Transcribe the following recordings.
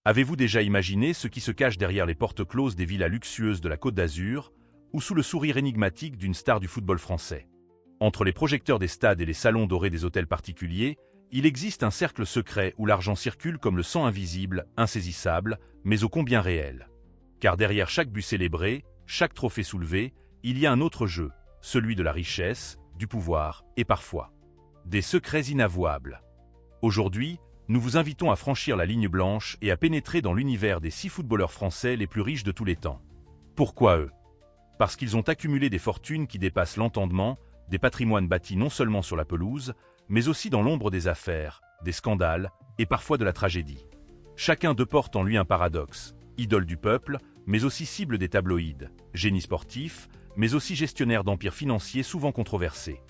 Avez-vous déjà imaginé ce qui se cache derrière les portes closes des villas luxueuses de la Côte d'Azur, ou sous le sourire énigmatique d'une star du football français? Entre les projecteurs des stades et les salons dorés des hôtels particuliers, il existe un cercle secret où l'argent circule comme le sang invisible, insaisissable, mais ô combien réel. Car derrière chaque but célébré, chaque trophée soulevé, il y a un autre jeu, celui de la richesse, du pouvoir et parfois des secrets inavouables. Aujourd'hui, nous vous invitons à franchir la ligne blanche et à pénétrer dans l'univers des 6 footballeurs français les plus riches de tous les temps. Pourquoi eux? Parce qu'ils ont accumulé des fortunes qui dépassent l'entendement, des patrimoines bâtis non seulement sur la pelouse, mais aussi dans l'ombre des affaires, des scandales et parfois de la tragédie. Chacun d'eux porte en lui un paradoxe, idole du peuple, mais aussi cible des tabloïds, génie sportif, mais aussi gestionnaire d'empires financiers souvent controversés.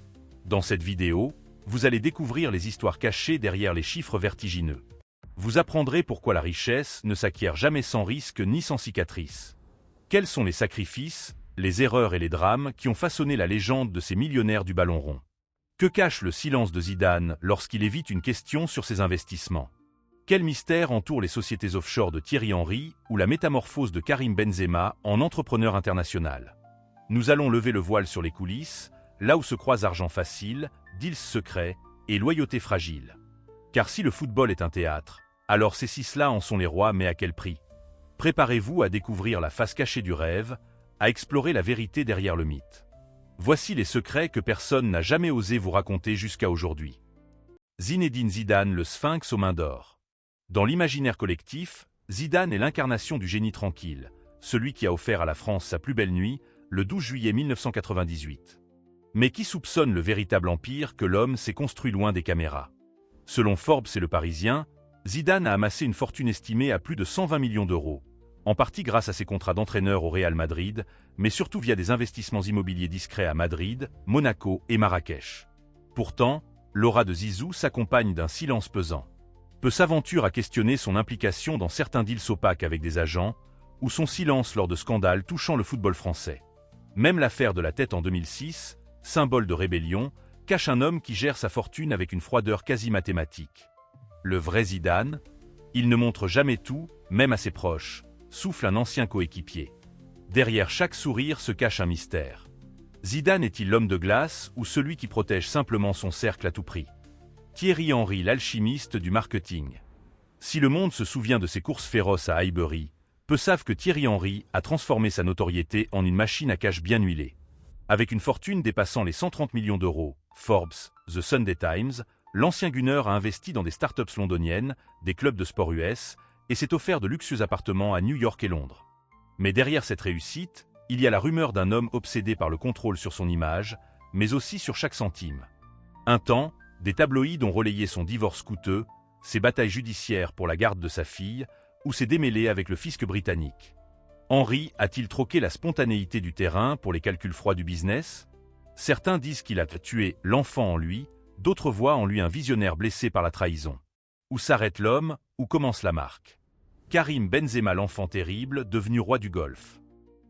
Dans cette vidéo, vous allez découvrir les histoires cachées derrière les chiffres vertigineux. Vous apprendrez pourquoi la richesse ne s'acquiert jamais sans risque ni sans cicatrice. Quels sont les sacrifices, les erreurs et les drames qui ont façonné la légende de ces millionnaires du ballon rond? Que cache le silence de Zidane lorsqu'il évite une question sur ses investissements? Quel mystère entoure les sociétés offshore de Thierry Henry ou la métamorphose de Karim Benzema en entrepreneur international? Nous allons lever le voile sur les coulisses, là où se croisent argent facile, deals secrets et loyauté fragile. Car si le football est un théâtre, alors ces 6-là en sont les rois, mais à quel prix? Préparez-vous à découvrir la face cachée du rêve, à explorer la vérité derrière le mythe. Voici les secrets que personne n'a jamais osé vous raconter jusqu'à aujourd'hui. Zinedine Zidane, le sphinx aux mains d'or. Dans l'imaginaire collectif, Zidane est l'incarnation du génie tranquille, celui qui a offert à la France sa plus belle nuit, le 12 juillet 1998. Mais qui soupçonne le véritable empire que l'homme s'est construit loin des caméras? Selon Forbes et Le Parisien, Zidane a amassé une fortune estimée à plus de 120 millions d'euros, en partie grâce à ses contrats d'entraîneur au Real Madrid, mais surtout via des investissements immobiliers discrets à Madrid, Monaco et Marrakech. Pourtant, l'aura de Zizou s'accompagne d'un silence pesant. Peu s'aventure à questionner son implication dans certains deals opaques avec des agents, ou son silence lors de scandales touchant le football français. Même l'affaire de la tête en 2006, symbole de rébellion, cache un homme qui gère sa fortune avec une froideur quasi mathématique. Le vrai Zidane? Il ne montre jamais tout, même à ses proches, souffle un ancien coéquipier. Derrière chaque sourire se cache un mystère. Zidane est-il l'homme de glace ou celui qui protège simplement son cercle à tout prix? Thierry Henry, l'alchimiste du marketing. Si le monde se souvient de ses courses féroces à Highbury, peu savent que Thierry Henry a transformé sa notoriété en une machine à cash bien huilée. Avec une fortune dépassant les 130 millions d'euros, Forbes, The Sunday Times, l'ancien Gunner a investi dans des startups londoniennes, des clubs de sport US, et s'est offert de luxueux appartements à New York et Londres. Mais derrière cette réussite, il y a la rumeur d'un homme obsédé par le contrôle sur son image, mais aussi sur chaque centime. Un temps, des tabloïds ont relayé son divorce coûteux, ses batailles judiciaires pour la garde de sa fille, ou ses démêlés avec le fisc britannique. Henry a-t-il troqué la spontanéité du terrain pour les calculs froids du business? Certains disent qu'il a tué l'enfant en lui, d'autres voient en lui un visionnaire blessé par la trahison. Où s'arrête l'homme, où commence la marque? Karim Benzema, l'enfant terrible, devenu roi du golf.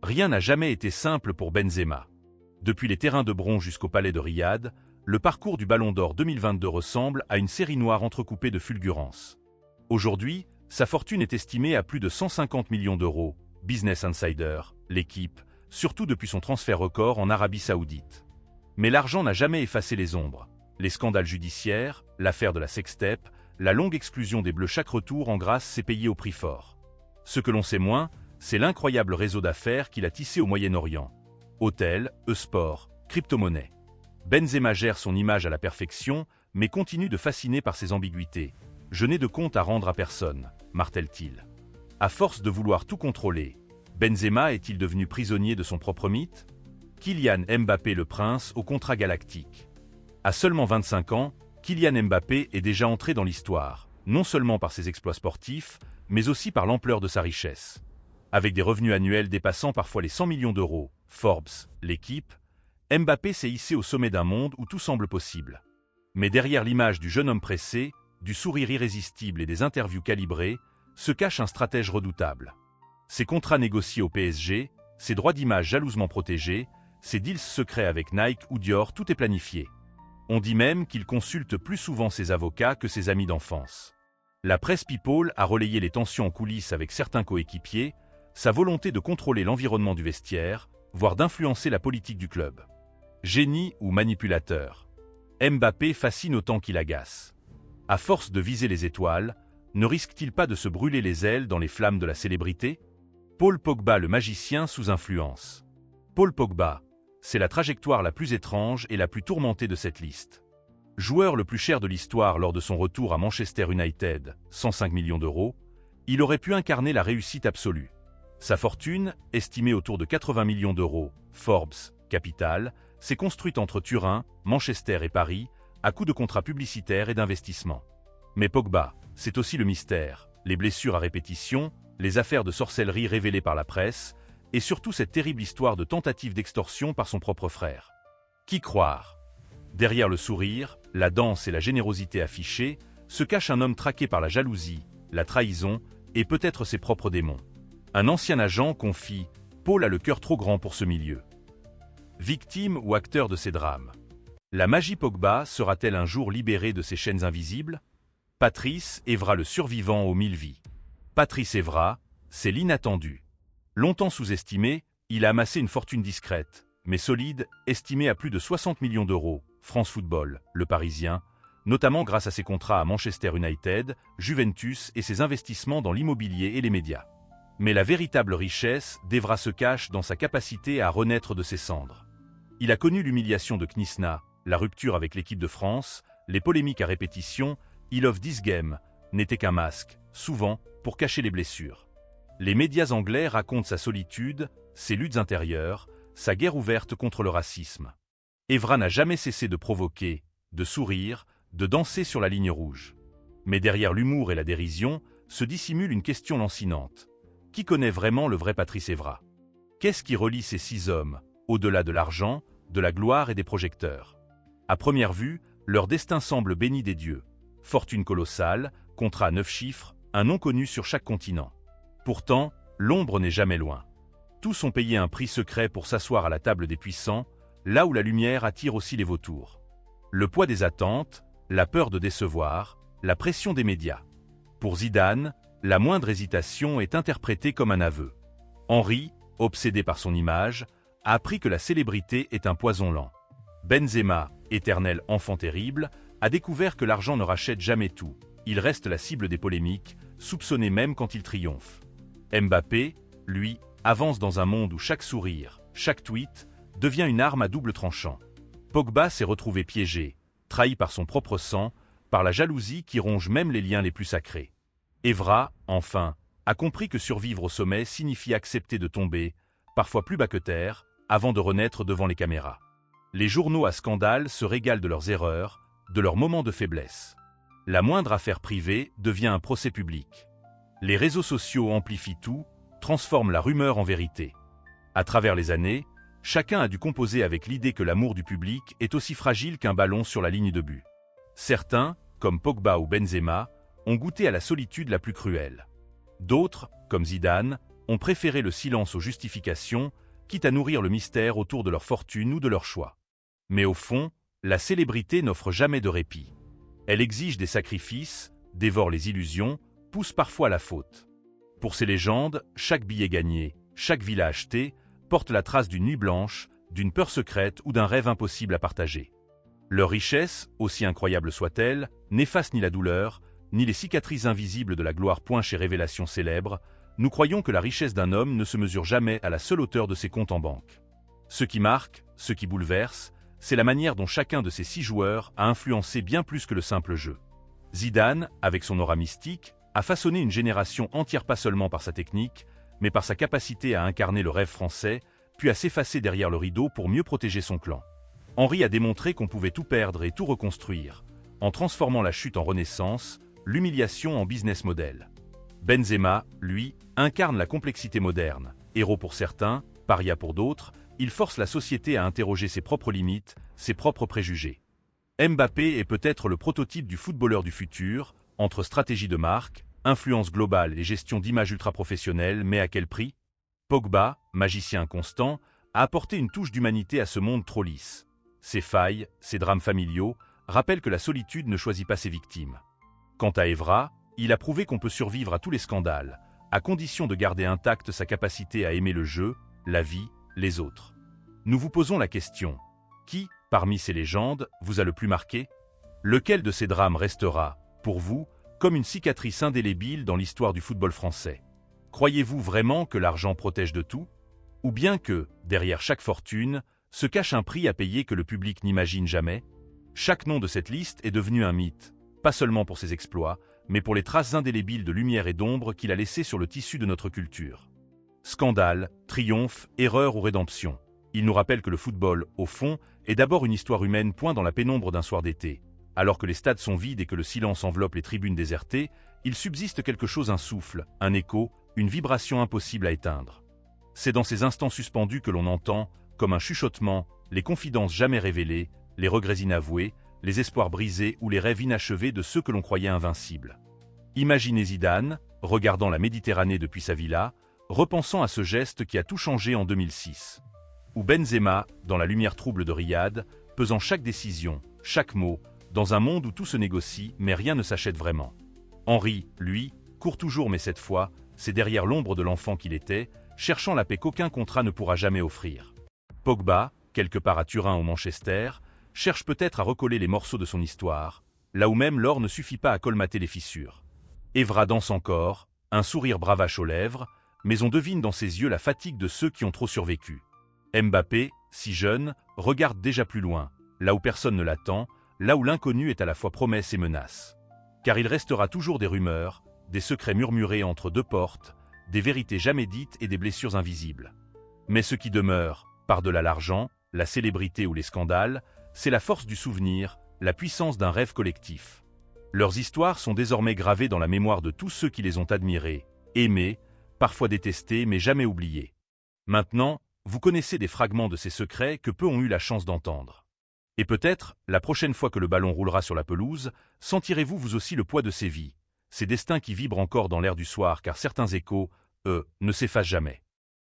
Rien n'a jamais été simple pour Benzema. Depuis les terrains de bronze jusqu'au palais de Riyad, le parcours du Ballon d'Or 2022 ressemble à une série noire entrecoupée de fulgurances. Aujourd'hui, sa fortune est estimée à plus de 150 millions d'euros, Business Insider, l'équipe, surtout depuis son transfert record en Arabie Saoudite. Mais l'argent n'a jamais effacé les ombres. Les scandales judiciaires, l'affaire de la sextape, la longue exclusion des Bleus chaque retour en grâce s'est payé au prix fort. Ce que l'on sait moins, c'est l'incroyable réseau d'affaires qu'il a tissé au Moyen-Orient. Hôtels, e-sport, crypto-monnaies. Benzema gère son image à la perfection, mais continue de fasciner par ses ambiguïtés. « Je n'ai de compte à rendre à personne », martèle-t-il. À force de vouloir tout contrôler, Benzema est-il devenu prisonnier de son propre mythe? Kylian Mbappé, le prince au contrat galactique. À seulement 25 ans, Kylian Mbappé est déjà entré dans l'histoire, non seulement par ses exploits sportifs, mais aussi par l'ampleur de sa richesse. Avec des revenus annuels dépassant parfois les 100 millions d'euros, Forbes, l'équipe, Mbappé s'est hissé au sommet d'un monde où tout semble possible. Mais derrière l'image du jeune homme pressé, du sourire irrésistible et des interviews calibrées, se cache un stratège redoutable. Ses contrats négociés au PSG, ses droits d'image jalousement protégés, ses deals secrets avec Nike ou Dior, tout est planifié. On dit même qu'il consulte plus souvent ses avocats que ses amis d'enfance. La presse people a relayé les tensions en coulisses avec certains coéquipiers, sa volonté de contrôler l'environnement du vestiaire, voire d'influencer la politique du club. Génie ou manipulateur? Mbappé fascine autant qu'il agace. À force de viser les étoiles, ne risque-t-il pas de se brûler les ailes dans les flammes de la célébrité? Paul Pogba, le magicien sous influence. Paul Pogba, c'est la trajectoire la plus étrange et la plus tourmentée de cette liste. Joueur le plus cher de l'histoire lors de son retour à Manchester United, 105 millions d'euros, il aurait pu incarner la réussite absolue. Sa fortune, estimée autour de 80 millions d'euros, Forbes, Capital, s'est construite entre Turin, Manchester et Paris, à coups de contrats publicitaires et d'investissements. Mais Pogba, c'est aussi le mystère, les blessures à répétition, les affaires de sorcellerie révélées par la presse, et surtout cette terrible histoire de tentative d'extorsion par son propre frère. Qui croire? Derrière le sourire, la danse et la générosité affichées, se cache un homme traqué par la jalousie, la trahison et peut-être ses propres démons. Un ancien agent confie « Paul a le cœur trop grand pour ce milieu ». Victime ou acteur de ces drames? La magie Pogba sera-t-elle un jour libérée de ses chaînes invisibles? Patrice Evra, le survivant aux 1000 vies. Patrice Evra, c'est l'inattendu. Longtemps sous-estimé, il a amassé une fortune discrète, mais solide, estimée à plus de 60 millions d'euros, France Football, Le Parisien, notamment grâce à ses contrats à Manchester United, Juventus et ses investissements dans l'immobilier et les médias. Mais la véritable richesse d'Evra se cache dans sa capacité à renaître de ses cendres. Il a connu l'humiliation de Knysna, la rupture avec l'équipe de France, les polémiques à répétition, il of this game, n'était qu'un masque, souvent, pour cacher les blessures. Les médias anglais racontent sa solitude, ses luttes intérieures, sa guerre ouverte contre le racisme. Evra n'a jamais cessé de provoquer, de sourire, de danser sur la ligne rouge. Mais derrière l'humour et la dérision, se dissimule une question lancinante. Qui connaît vraiment le vrai Patrice Evra? Qu'est-ce qui relie ces 6 hommes, au-delà de l'argent, de la gloire et des projecteurs? À première vue, leur destin semble béni des dieux. Fortune colossale, contrat à 9 chiffres, un nom connu sur chaque continent. Pourtant, l'ombre n'est jamais loin. Tous ont payé un prix secret pour s'asseoir à la table des puissants, là où la lumière attire aussi les vautours. Le poids des attentes, la peur de décevoir, la pression des médias. Pour Zidane, la moindre hésitation est interprétée comme un aveu. Henry, obsédé par son image, a appris que la célébrité est un poison lent. Benzema, éternel enfant terrible, a découvert que l'argent ne rachète jamais tout. Il reste la cible des polémiques, soupçonné même quand il triomphe. Mbappé, lui, avance dans un monde où chaque sourire, chaque tweet, devient une arme à double tranchant. Pogba s'est retrouvé piégé, trahi par son propre sang, par la jalousie qui ronge même les liens les plus sacrés. Evra, enfin, a compris que survivre au sommet signifie accepter de tomber, parfois plus bas que terre, avant de renaître devant les caméras. Les journaux à scandale se régalent de leurs erreurs, de leurs moments de faiblesse. La moindre affaire privée devient un procès public. Les réseaux sociaux amplifient tout, transforment la rumeur en vérité. À travers les années, chacun a dû composer avec l'idée que l'amour du public est aussi fragile qu'un ballon sur la ligne de but. Certains, comme Pogba ou Benzema, ont goûté à la solitude la plus cruelle. D'autres, comme Zidane, ont préféré le silence aux justifications, quitte à nourrir le mystère autour de leur fortune ou de leur choix. Mais au fond, la célébrité n'offre jamais de répit. Elle exige des sacrifices, dévore les illusions, pousse parfois à la faute. Pour ces légendes, chaque billet gagné, chaque villa achetée, porte la trace d'une nuit blanche, d'une peur secrète ou d'un rêve impossible à partager. Leur richesse, aussi incroyable soit-elle, n'efface ni la douleur, ni les cicatrices invisibles de la gloire. Chez Révélation célèbre, nous croyons que la richesse d'un homme ne se mesure jamais à la seule hauteur de ses comptes en banque. Ce qui marque, ce qui bouleverse, c'est la manière dont chacun de ces 6 joueurs a influencé bien plus que le simple jeu. Zidane, avec son aura mystique, a façonné une génération entière pas seulement par sa technique, mais par sa capacité à incarner le rêve français, puis à s'effacer derrière le rideau pour mieux protéger son clan. Henry a démontré qu'on pouvait tout perdre et tout reconstruire, en transformant la chute en renaissance, l'humiliation en business model. Benzema, lui, incarne la complexité moderne. Héros pour certains, paria pour d'autres, il force la société à interroger ses propres limites, ses propres préjugés. Mbappé est peut-être le prototype du footballeur du futur, entre stratégie de marque, influence globale et gestion d'image ultra-professionnelle, mais à quel prix? Pogba, magicien constant, a apporté une touche d'humanité à ce monde trop lisse. Ses failles, ses drames familiaux, rappellent que la solitude ne choisit pas ses victimes. Quant à Evra, il a prouvé qu'on peut survivre à tous les scandales, à condition de garder intacte sa capacité à aimer le jeu, la vie, les autres. Nous vous posons la question. Qui, parmi ces légendes, vous a le plus marqué? Lequel de ces drames restera, pour vous, comme une cicatrice indélébile dans l'histoire du football français? Croyez-vous vraiment que l'argent protège de tout? Ou bien que, derrière chaque fortune, se cache un prix à payer que le public n'imagine jamais? Chaque nom de cette liste est devenu un mythe, pas seulement pour ses exploits, mais pour les traces indélébiles de lumière et d'ombre qu'il a laissées sur le tissu de notre culture. Scandale, triomphe, erreur ou rédemption. Il nous rappelle que le football, au fond, est d'abord une histoire humaine point dans la pénombre d'un soir d'été. Alors que les stades sont vides et que le silence enveloppe les tribunes désertées, il subsiste quelque chose, un souffle, un écho, une vibration impossible à éteindre. C'est dans ces instants suspendus que l'on entend, comme un chuchotement, les confidences jamais révélées, les regrets inavoués, les espoirs brisés ou les rêves inachevés de ceux que l'on croyait invincibles. Imaginez Zidane, regardant la Méditerranée depuis sa villa, repensant à ce geste qui a tout changé en 2006. Ou Benzema, dans la lumière trouble de Riyad, pesant chaque décision, chaque mot, dans un monde où tout se négocie mais rien ne s'achète vraiment. Henry, lui, court toujours mais cette fois, c'est derrière l'ombre de l'enfant qu'il était, cherchant la paix qu'aucun contrat ne pourra jamais offrir. Pogba, quelque part à Turin ou Manchester, cherche peut-être à recoller les morceaux de son histoire, là où même l'or ne suffit pas à colmater les fissures. Evra danse encore, un sourire bravache aux lèvres, mais on devine dans ses yeux la fatigue de ceux qui ont trop survécu. Mbappé, si jeune, regarde déjà plus loin, là où personne ne l'attend, là où l'inconnu est à la fois promesse et menace. Car il restera toujours des rumeurs, des secrets murmurés entre deux portes, des vérités jamais dites et des blessures invisibles. Mais ce qui demeure, par-delà l'argent, la célébrité ou les scandales, c'est la force du souvenir, la puissance d'un rêve collectif. Leurs histoires sont désormais gravées dans la mémoire de tous ceux qui les ont admirés, aimés, parfois détestés mais jamais oubliés. Maintenant, vous connaissez des fragments de ces secrets que peu ont eu la chance d'entendre. Et peut-être, la prochaine fois que le ballon roulera sur la pelouse, sentirez-vous vous aussi le poids de ces vies, ces destins qui vibrent encore dans l'air du soir car certains échos, eux, ne s'effacent jamais.